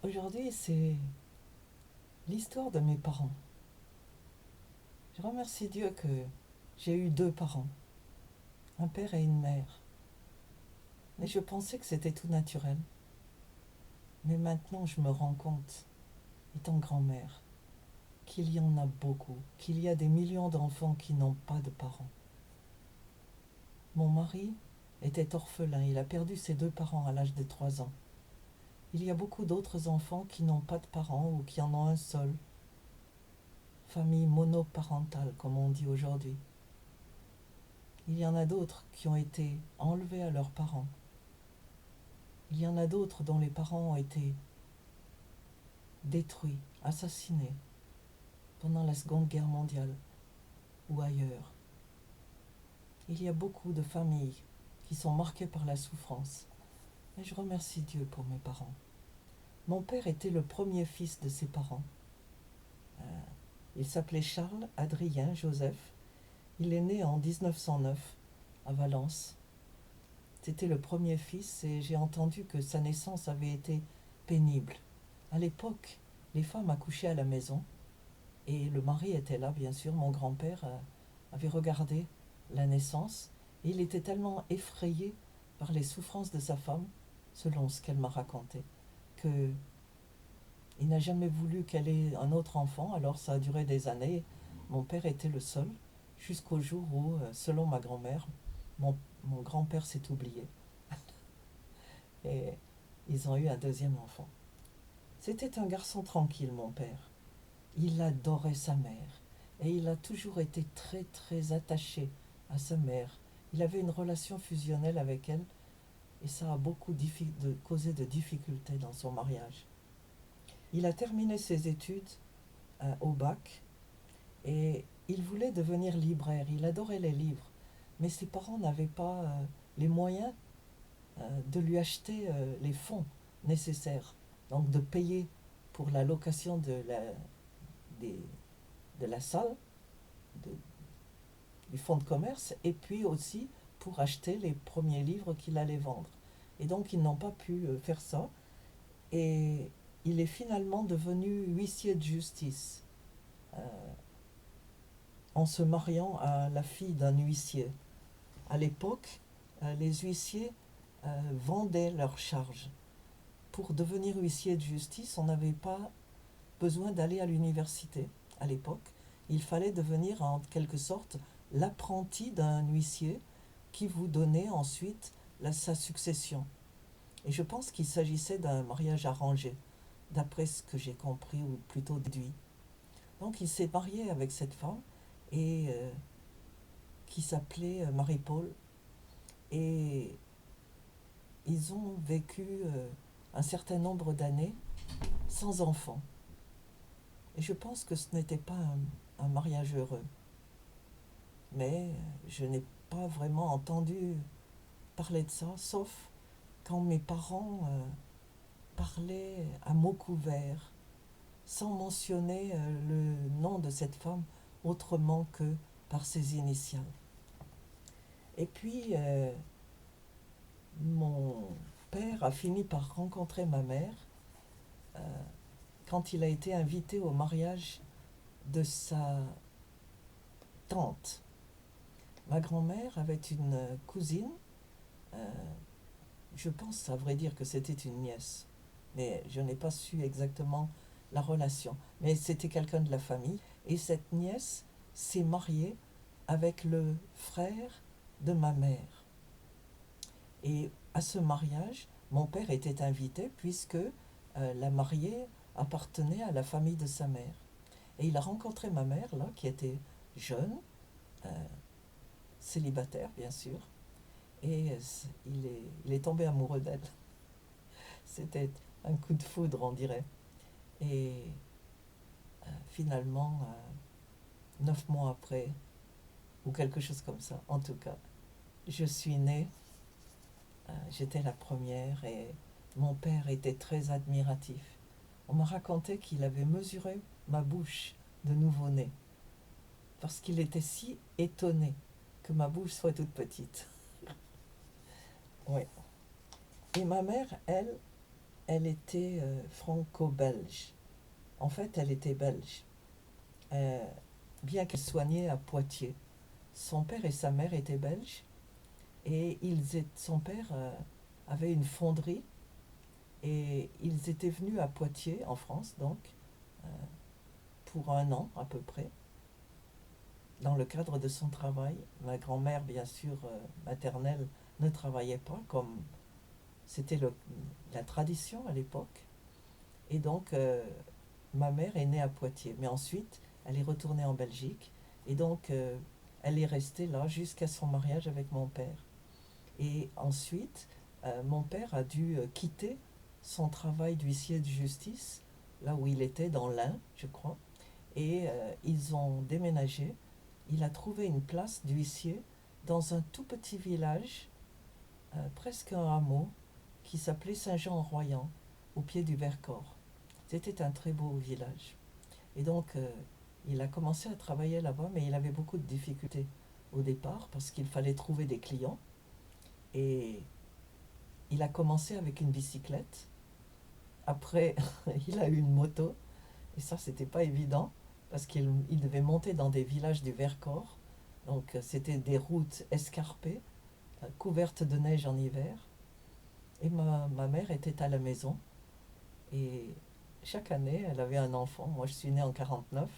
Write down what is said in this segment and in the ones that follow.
Aujourd'hui, c'est l'histoire de mes parents. Je remercie Dieu que j'ai eu deux parents, un père et une mère. Mais je pensais que c'était tout naturel. Mais maintenant, je me rends compte, étant grand-mère, qu'il y en a beaucoup, qu'il y a des millions d'enfants qui n'ont pas de parents. Mon mari était orphelin, il a perdu ses deux parents à l'âge de 3 ans. Il y a beaucoup d'autres enfants qui n'ont pas de parents ou qui en ont un seul. Famille monoparentale, comme on dit aujourd'hui. Il y en a d'autres qui ont été enlevés à leurs parents. Il y en a d'autres dont les parents ont été détruits, assassinés pendant la Seconde Guerre mondiale ou ailleurs. Il y a beaucoup de familles qui sont marquées par la souffrance. Et je remercie Dieu pour mes parents. Mon père était le premier fils de ses parents. Il s'appelait Charles Adrien Joseph. Il est né en 1909 à Valence. C'était le premier fils et j'ai entendu que sa naissance avait été pénible. À l'époque, les femmes accouchaient à la maison et le mari était là, bien sûr. Mon grand-père avait regardé la naissance et il était tellement effrayé par les souffrances de sa femme, selon ce qu'elle m'a raconté, que il n'a jamais voulu qu'elle ait un autre enfant. Alors ça a duré des années. Mon père était le seul jusqu'au jour où, selon ma grand-mère, mon, mon grand-père s'est oublié et ils ont eu un deuxième enfant. C'était un garçon tranquille, mon père. Il adorait sa mère et il a toujours été très très attaché à sa mère. Il avait une relation fusionnelle avec elle et ça a beaucoup causé de difficultés dans son mariage. Il a terminé ses études au bac et il voulait devenir libraire. Il adorait les livres, mais ses parents n'avaient pas les moyens de lui acheter les fonds nécessaires, donc de payer pour la location des, de la salle, de, du fonds de commerce, et puis aussi pour acheter les premiers livres qu'il allait vendre. Et donc ils n'ont pas pu faire ça, et il est finalement devenu huissier de justice euh, en se mariant à la fille d'un huissier. À l'époque, les huissiers vendaient leurs charges. Pour devenir huissier de justice, on n'avait pas besoin d'aller à l'université à l'époque. Il fallait devenir en quelque sorte l'apprenti d'un huissier qui vous donnait ensuite sa succession. Et je pense qu'il s'agissait d'un mariage arrangé, d'après ce que j'ai compris ou plutôt déduit. Donc il s'est marié avec cette femme et qui s'appelait Marie-Paul et ils ont vécu un certain nombre d'années sans enfants. Et je pense que ce n'était pas un mariage heureux. Mais je n'ai pas vraiment entendu parler de ça, sauf quand mes parents parlaient à mots couverts, sans mentionner le nom de cette femme autrement que par ses initiales. Et puis, mon père a fini par rencontrer ma mère euh, quand il a été invité au mariage de sa tante. Ma grand-mère avait une cousine, euh, je pense à vrai dire que c'était une nièce, mais je n'ai pas su exactement la relation. Mais c'était quelqu'un de la famille, et cette nièce s'est mariée avec le frère de ma mère. Et à ce mariage, mon père était invité puisque la mariée appartenait à la famille de sa mère. Et il a rencontré ma mère, là, qui était jeune, euh, célibataire, bien sûr, et il est tombé amoureux d'elle. C'était un coup de foudre, on dirait. Et finalement, 9 mois après, ou quelque chose comme ça, en tout cas, je suis née, j'étais la première et mon père était très admiratif. On m'a raconté qu'il avait mesuré ma bouche de nouveau-né parce qu'il était si étonné que ma bouche soit toute petite. Oui. Et ma mère, elle, elle était franco-belge. En fait, elle était belge. Euh, Bien qu'elle soignait à Poitiers. Son père et sa mère étaient belges et son père avait une fonderie et ils étaient venus à Poitiers, en France donc, euh, pour un an à peu près, dans le cadre de son travail. Ma grand-mère, bien sûr, maternelle, ne travaillait pas comme c'était la tradition à l'époque. Et donc, ma mère est née à Poitiers. Mais ensuite, elle est retournée en Belgique. Et donc, elle est restée là jusqu'à son mariage avec mon père. Et ensuite, mon père a dû quitter son travail d'huissier de justice, là où il était, dans l'Ain, je crois. Et ils ont déménagé. Il a trouvé une place d'huissier dans un tout petit village, presque un hameau, qui s'appelait Saint-Jean-en-Royans, au pied du Vercors. C'était un très beau village. Et donc, il a commencé à travailler là-bas, mais il avait beaucoup de difficultés au départ parce qu'il fallait trouver des clients. Et il a commencé avec une bicyclette. Après, il a eu une moto. Et ça, c'était pas évident parce qu'il devait monter dans des villages du Vercors. Donc, c'était des routes escarpées, couvertes de neige en hiver. Et ma mère était à la maison. Et chaque année, elle avait un enfant. Moi, je suis née en 49.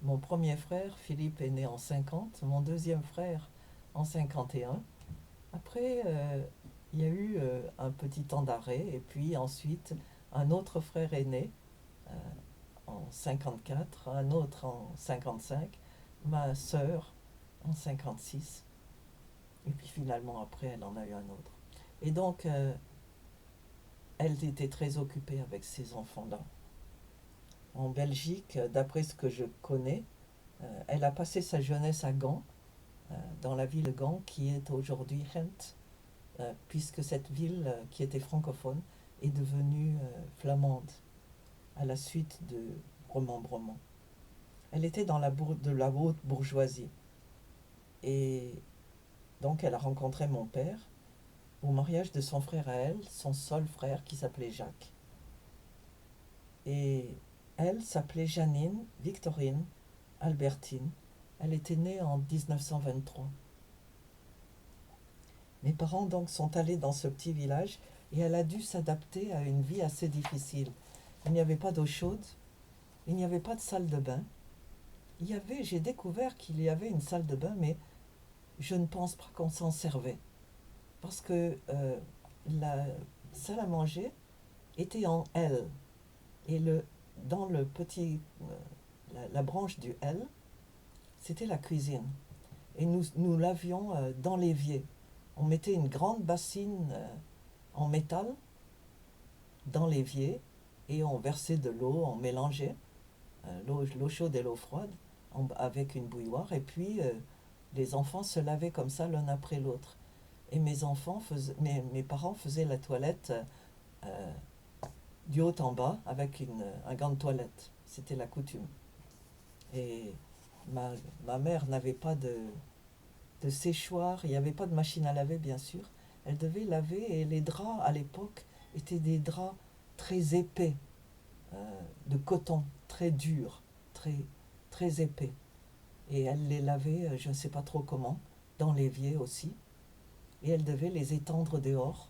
Mon premier frère, Philippe, est né en 50. Mon deuxième frère, en 51. Après, il y a eu un petit temps d'arrêt. Et puis ensuite, un autre frère est né euh, en 54, un autre en 55, ma sœur en 56. Et puis finalement, après, elle en a eu un autre. Et donc, elle était très occupée avec ces enfants-là. En Belgique, d'après ce que je connais, elle a passé sa jeunesse à Gand, dans la ville de Gand, qui est aujourd'hui Gent, puisque cette ville, qui était francophone, est devenue flamande à la suite de remembrement. Elle était de la haute bourgeoisie. Et donc elle a rencontré mon père au mariage de son frère à elle, son seul frère qui s'appelait Jacques. Et elle s'appelait Janine Victorine Albertine. Elle était née en 1923. Mes parents donc sont allés dans ce petit village et elle a dû s'adapter à une vie assez difficile. Il n'y avait pas d'eau chaude, il n'y avait pas de salle de bain. J'ai découvert qu'il y avait une salle de bain, mais je ne pense pas qu'on s'en servait. Parce que la salle à manger était en L. Et dans le petit, la branche du L, c'était la cuisine. Et nous l'avions dans l'évier. On mettait une grande bassine en métal dans l'évier et on versait de l'eau, on mélangeait l'eau chaude et l'eau froide avec une bouilloire. Et puis les enfants se lavaient comme ça l'un après l'autre. Et mes parents faisaient la toilette euh, du haut en bas avec un gant de toilette. C'était la coutume. Et ma, ma mère n'avait pas de séchoir, il n'y avait pas de machine à laver bien sûr. Elle devait laver et les draps à l'époque étaient des draps très épais, de coton, très durs, très, très épais. Et elle les lavait, je ne sais pas trop comment, dans l'évier aussi. Et elle devait les étendre dehors.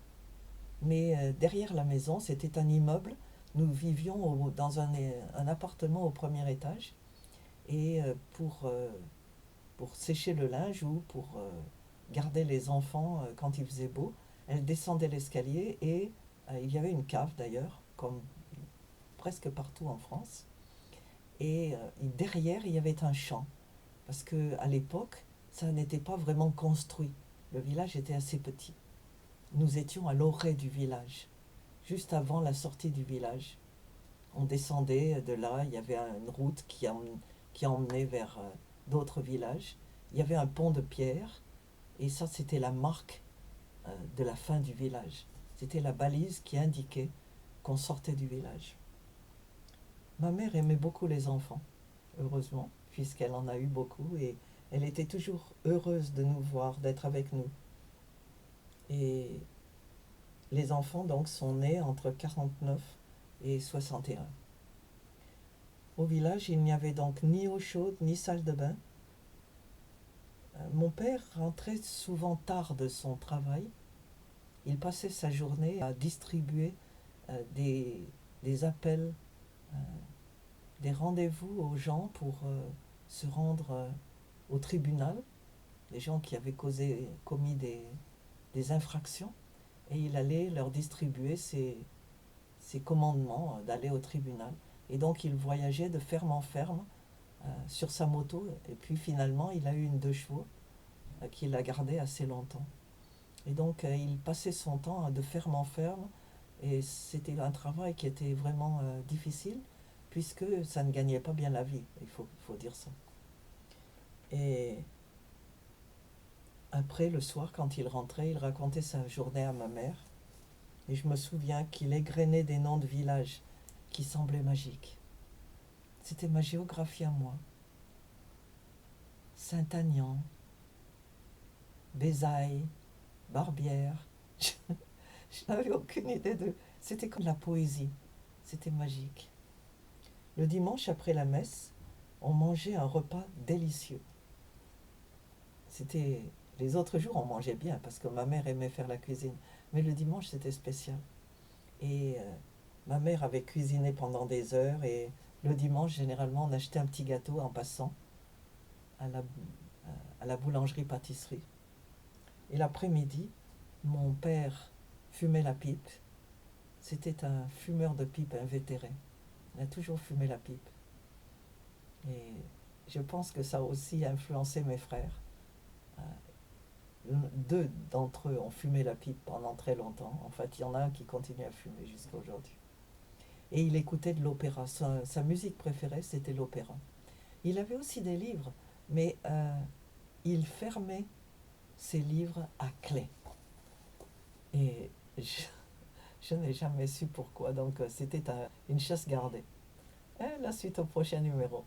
Mais derrière la maison, c'était un immeuble. Nous vivions dans un appartement au premier étage. Et pour sécher le linge ou pour garder les enfants quand il faisait beau, elle descendait l'escalier et il y avait une cave d'ailleurs, comme presque partout en France. Et derrière, il y avait un champ. Parce qu'à l'époque, ça n'était pas vraiment construit. Le village était assez petit. Nous étions à l'orée du village, juste avant la sortie du village. On descendait de là, il y avait une route qui emmenait vers d'autres villages. Il y avait un pont de pierre, et ça c'était la marque de la fin du village. C'était la balise qui indiquait qu'on sortait du village. Ma mère aimait beaucoup les enfants, heureusement, puisqu'elle en a eu beaucoup, et elle était toujours heureuse de nous voir, d'être avec nous. Et Les enfants donc sont nés entre 49 et 61. Au village, il n'y avait donc ni eau chaude ni salle de bain. Mon père rentrait souvent tard de son travail. Il passait sa journée à distribuer des appels, euh, des rendez-vous aux gens pour se rendre au tribunal, les gens qui avaient commis des infractions, et il allait leur distribuer ses commandements d'aller au tribunal. Et donc il voyageait de ferme en ferme sur sa moto, et puis finalement il a eu une 2 chevaux qu'il a gardée assez longtemps. Et donc il passait son temps de ferme en ferme, et c'était un travail qui était vraiment difficile, puisque ça ne gagnait pas bien la vie, il faut dire ça. Et après, le soir, quand il rentrait, il racontait sa journée à ma mère, et je me souviens qu'il égrenait des noms de villages qui semblaient magiques. C'était ma géographie à moi. Saint-Agnan, Bézaille, Barbière. Je n'avais aucune idée de... C'était comme la poésie. C'était magique. Le dimanche, après la messe, on mangeait un repas délicieux. C'était... Les autres jours, on mangeait bien parce que ma mère aimait faire la cuisine. Mais le dimanche, c'était spécial. Et ma mère avait cuisiné pendant des heures, et le dimanche, généralement, on achetait un petit gâteau en passant à la boulangerie-pâtisserie. Et l'après-midi, mon père fumait la pipe. C'était un fumeur de pipe invétéré. Il a toujours fumé la pipe. Et je pense que ça a aussi influencé mes frères. Deux d'entre eux ont fumé la pipe pendant très longtemps. En fait, il y en a un qui continue à fumer jusqu'à aujourd'hui. Et il écoutait de l'opéra. Sa musique préférée, c'était l'opéra. Il avait aussi des livres, mais il fermait ses livres à clé. Et je n'ai jamais su pourquoi. Donc, c'était une chasse gardée. Et la suite au prochain numéro.